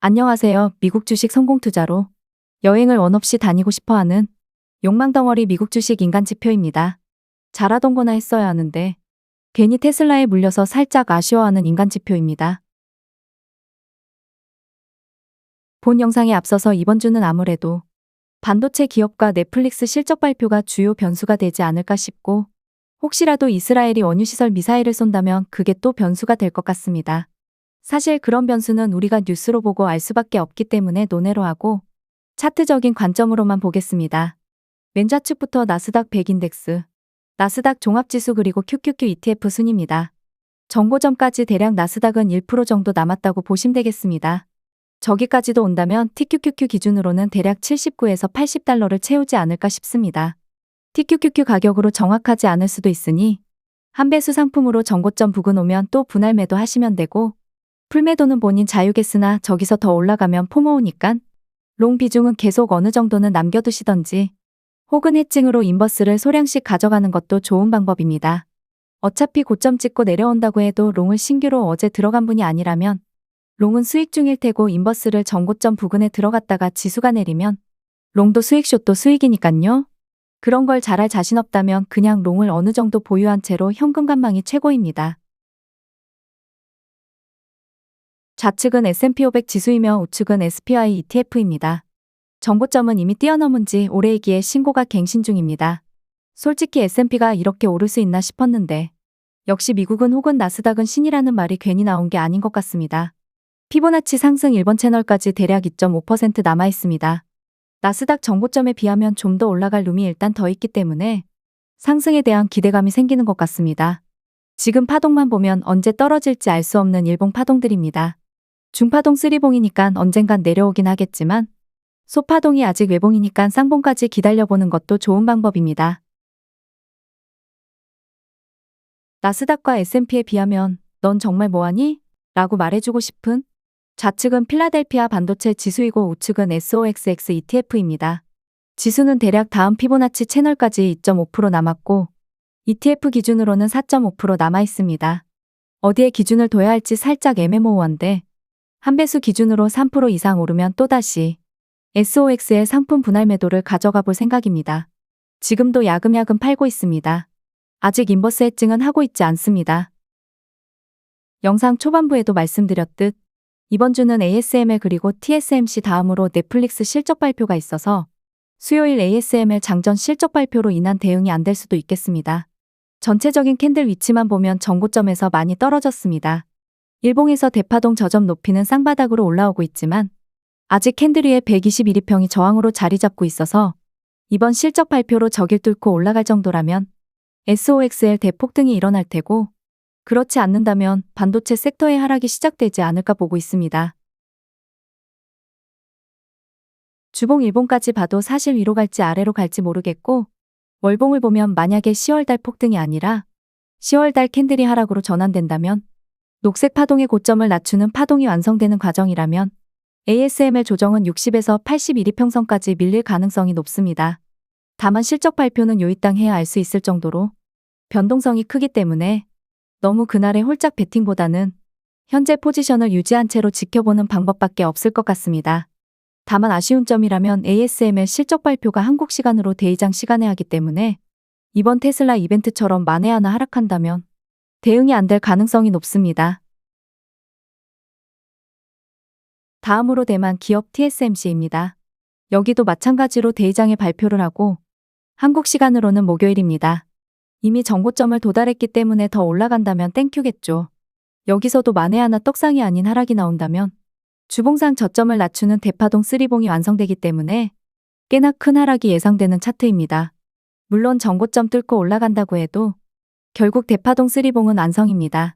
안녕하세요. 미국 주식 성공 투자로 여행을 원 없이 다니고 싶어 하는 욕망덩어리 미국 주식 인간 지표입니다. 잘하던 거나 했어야 하는데 괜히 테슬라에 물려서 살짝 아쉬워하는 인간 지표입니다. 본 영상에 앞서서 이번 주는 아무래도 반도체 기업과 넷플릭스 실적 발표가 주요 변수가 되지 않을까 싶고, 혹시라도 이스라엘이 원유시설 미사일을 쏜다면 그게 또 변수가 될 것 같습니다. 사실 그런 변수는 우리가 뉴스로 보고 알 수밖에 없기 때문에 논외로 하고 차트적인 관점으로만 보겠습니다. 맨 좌측부터 나스닥 100 인덱스, 나스닥 종합지수 그리고 QQQ ETF 순입니다. 정고점까지 대략 나스닥은 1% 정도 남았다고 보시면 되겠습니다. 저기까지도 온다면 TQQQ 기준으로는 대략 79에서 80달러를 채우지 않을까 싶습니다. TQQQ 가격으로 정확하지 않을 수도 있으니 한 배수 상품으로 정고점 부근 오면 또 분할 매도 하시면 되고, 풀매도는 본인 자유겠으나 저기서 더 올라가면 포모우니깐 롱 비중은 계속 어느 정도는 남겨두시던지 혹은 해칭으로 인버스를 소량씩 가져가는 것도 좋은 방법입니다. 어차피 고점 찍고 내려온다고 해도 롱을 신규로 어제 들어간 분이 아니라면 롱은 수익 중일 테고, 인버스를 전고점 부근에 들어갔다가 지수가 내리면 롱도 수익, 숏도 수익이니깐요. 그런 걸 잘할 자신 없다면 그냥 롱을 어느 정도 보유한 채로 현금 관망이 최고입니다. 좌측은 S&P 500 지수이며 우측은 SPY ETF입니다. 정고점은 이미 뛰어넘은 지 오래이기에 신고가 갱신 중입니다. 솔직히 S&P가 이렇게 오를 수 있나 싶었는데 역시 미국은 혹은 나스닥은 신이라는 말이 괜히 나온 게 아닌 것 같습니다. 피보나치 상승 1번 채널까지 대략 2.5% 남아 있습니다. 나스닥 정고점에 비하면 좀 더 올라갈 룸이 일단 더 있기 때문에 상승에 대한 기대감이 생기는 것 같습니다. 지금 파동만 보면 언제 떨어질지 알 수 없는 일봉 파동들입니다. 중파동 쓰리봉이니까 언젠간 내려오긴 하겠지만 소파동이 아직 외봉이니까 쌍봉까지 기다려보는 것도 좋은 방법입니다. 나스닥과 S&P에 비하면 넌 정말 뭐하니? 라고 말해주고 싶은 좌측은 필라델피아 반도체 지수이고 우측은 SOXX ETF입니다. 지수는 대략 다음 피보나치 채널까지 2.5% 남았고 ETF 기준으로는 4.5% 남아 있습니다. 어디에 기준을 둬야 할지 살짝 애매모호한데 한 배수 기준으로 3% 이상 오르면 또다시 SOX의 상품 분할 매도를 가져가 볼 생각입니다. 지금도 야금야금 팔고 있습니다. 아직 인버스 해칭은 하고 있지 않습니다. 영상 초반부에도 말씀드렸듯 이번 주는 ASML 그리고 TSMC 다음으로 넷플릭스 실적 발표가 있어서 수요일 ASML 장전 실적 발표로 인한 대응이 안 될 수도 있겠습니다. 전체적인 캔들 위치만 보면 전고점에서 많이 떨어졌습니다. 일봉에서 대파동 저점 높이는 쌍바닥으로 올라오고 있지만 아직 캔들 위에 121일평이 저항으로 자리 잡고 있어서 이번 실적 발표로 저길 뚫고 올라갈 정도라면 SOXL 대폭등이 일어날 테고, 그렇지 않는다면 반도체 섹터의 하락이 시작되지 않을까 보고 있습니다. 주봉 일봉까지 봐도 사실 위로 갈지 아래로 갈지 모르겠고, 월봉을 보면 만약에 10월달 폭등이 아니라 10월달 캔들이 하락으로 전환된다면 녹색 파동의 고점을 낮추는 파동이 완성되는 과정이라면 ASML 조정은 60에서 81이평선까지 밀릴 가능성이 높습니다. 다만 실적 발표는 요이땅 해야 알 수 있을 정도로 변동성이 크기 때문에 너무 그날의 홀짝 베팅보다는 현재 포지션을 유지한 채로 지켜보는 방법밖에 없을 것 같습니다. 다만 아쉬운 점이라면 ASML 실적 발표가 한국 시간으로 대이장 시간에 하기 때문에 이번 테슬라 이벤트처럼 만에 하나 하락한다면 대응이 안 될 가능성이 높습니다. 다음으로 대만 기업 TSMC입니다. 여기도 마찬가지로 대이장에 발표를 하고 한국 시간으로는 목요일입니다. 이미 정고점을 도달했기 때문에 더 올라간다면 땡큐겠죠. 여기서도 만에 하나 떡상이 아닌 하락이 나온다면 주봉상 저점을 낮추는 대파동 쓰리봉이 완성되기 때문에 꽤나 큰 하락이 예상되는 차트입니다. 물론 정고점 뚫고 올라간다고 해도 결국 대파동 쓰리봉은 완성입니다.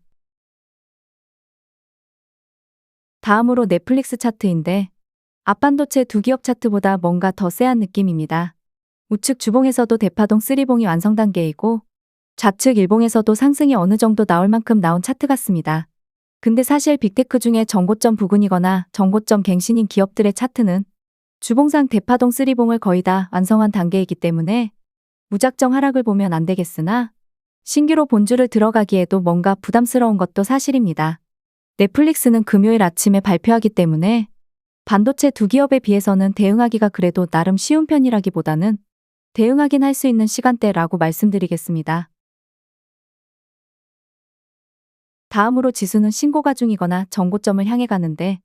다음으로 넷플릭스 차트인데 앞반도체 두 기업 차트보다 뭔가 더 쎄한 느낌입니다. 우측 주봉에서도 대파동 쓰리봉이 완성 단계이고 좌측 일봉에서도 상승이 어느 정도 나올 만큼 나온 차트 같습니다. 근데 사실 빅테크 중에 정고점 부근이거나 정고점 갱신인 기업들의 차트는 주봉상 대파동 쓰리봉을 거의 다 완성한 단계이기 때문에 무작정 하락을 보면 안 되겠으나 신규로 본주를 들어가기에도 뭔가 부담스러운 것도 사실입니다. 넷플릭스는 금요일 아침에 발표하기 때문에 반도체 두 기업에 비해서는 대응하기가 그래도 나름 쉬운 편이라기보다는 대응하긴 할 수 있는 시간대라고 말씀드리겠습니다. 다음으로 지수는 신고가 중이거나 정고점을 향해 가는데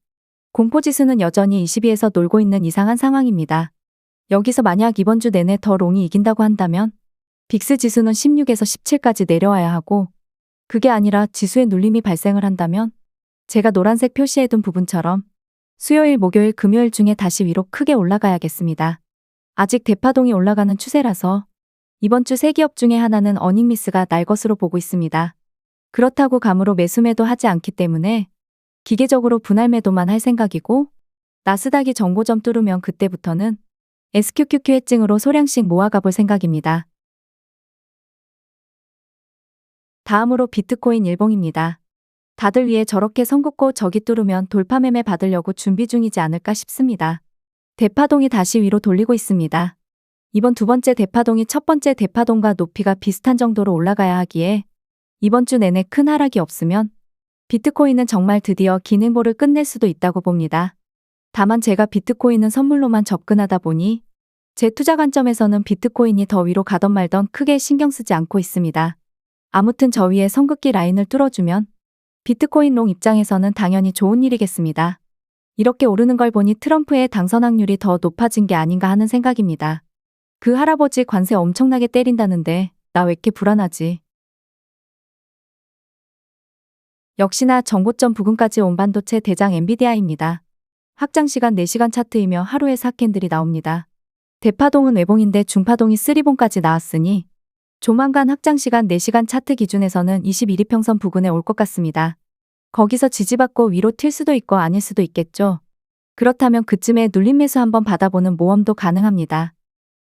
공포지수는 여전히 22에서 놀고 있는 이상한 상황입니다. 여기서 만약 이번 주 내내 더 롱이 이긴다고 한다면 빅스 지수는 16에서 17까지 내려와야 하고 그게 아니라 지수에 눌림이 발생을 한다면 제가 노란색 표시해둔 부분처럼 수요일, 목요일, 금요일 중에 다시 위로 크게 올라가야겠습니다. 아직 대파동이 올라가는 추세라서 이번 주 세 기업 중에 하나는 어닝미스가 날 것으로 보고 있습니다. 그렇다고 감으로 매수매도 하지 않기 때문에 기계적으로 분할 매도만 할 생각이고 나스닥이 정고점 뚫으면 그때부터는 SQQQ 해증으로 소량씩 모아가 볼 생각입니다. 다음으로 비트코인 일봉입니다. 다들 위에 저렇게 선 긋고 저기 뚫으면 돌파 매매 받으려고 준비 중이지 않을까 싶습니다. 대파동이 다시 위로 돌리고 있습니다. 이번 두 번째 대파동이 첫 번째 대파동과 높이가 비슷한 정도로 올라가야 하기에 이번 주 내내 큰 하락이 없으면 비트코인은 정말 드디어 긴 행보를 끝낼 수도 있다고 봅니다. 다만 제가 비트코인은 선물로만 접근하다 보니 제 투자 관점에서는 비트코인이 더 위로 가던 말던 크게 신경 쓰지 않고 있습니다. 아무튼 저 위에 선긋기 라인을 뚫어주면 비트코인 롱 입장에서는 당연히 좋은 일이겠습니다. 이렇게 오르는 걸 보니 트럼프의 당선 확률이 더 높아진 게 아닌가 하는 생각입니다. 그 할아버지 관세 엄청나게 때린다는데 나 왜 이렇게 불안하지? 역시나 정고점 부근까지 온 반도체 대장 엔비디아입니다. 확장시간 4시간 차트이며 하루에 4캔들이 나옵니다. 대파동은 외봉인데 중파동이 3봉까지 나왔으니 조만간 확장시간 4시간 차트 기준에서는 21이평선 부근에 올 것 같습니다. 거기서 지지받고 위로 튈 수도 있고 아닐 수도 있겠죠. 그렇다면 그쯤에 눌림 매수 한번 받아보는 모험도 가능합니다.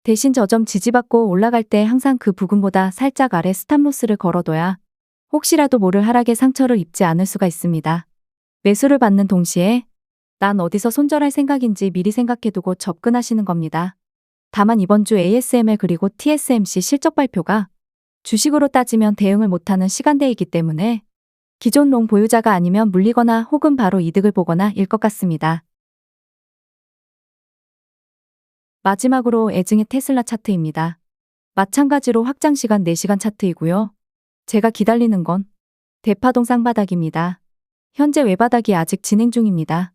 대신 저점 지지받고 올라갈 때 항상 그 부근보다 살짝 아래 스탑로스를 걸어둬야 혹시라도 모를 하락에 상처를 입지 않을 수가 있습니다. 매수를 받는 동시에 난 어디서 손절할 생각인지 미리 생각해두고 접근하시는 겁니다. 다만 이번 주 ASML 그리고 TSMC 실적 발표가 주식으로 따지면 대응을 못하는 시간대이기 때문에 기존 롱 보유자가 아니면 물리거나 혹은 바로 이득을 보거나 일 것 같습니다. 마지막으로 애증의 테슬라 차트입니다. 마찬가지로 확장시간 4시간 차트이고요. 제가 기다리는 건 대파동 쌍바닥입니다. 현재 외바닥이 아직 진행 중입니다.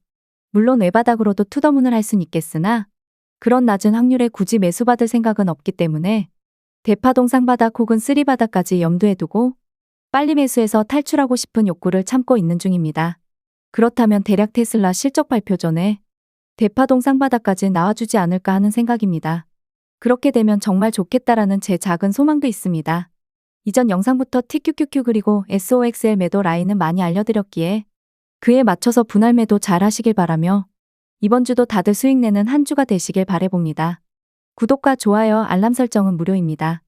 물론 외바닥으로도 투더문을 할 순 있겠으나 그런 낮은 확률에 굳이 매수받을 생각은 없기 때문에 대파동 쌍바닥 혹은 쓰리바닥까지 염두에 두고 빨리 매수해서 탈출하고 싶은 욕구를 참고 있는 중입니다. 그렇다면 대략 테슬라 실적 발표 전에 대파동 쌍바닥까지 나와주지 않을까 하는 생각입니다. 그렇게 되면 정말 좋겠다라는 제 작은 소망도 있습니다. 이전 영상부터 TQQQ 그리고 SOXL 매도 라인은 많이 알려드렸기에 그에 맞춰서 분할 매도 잘 하시길 바라며 이번 주도 다들 수익 내는 한 주가 되시길 바라봅니다. 구독과 좋아요, 알람 설정은 무료입니다.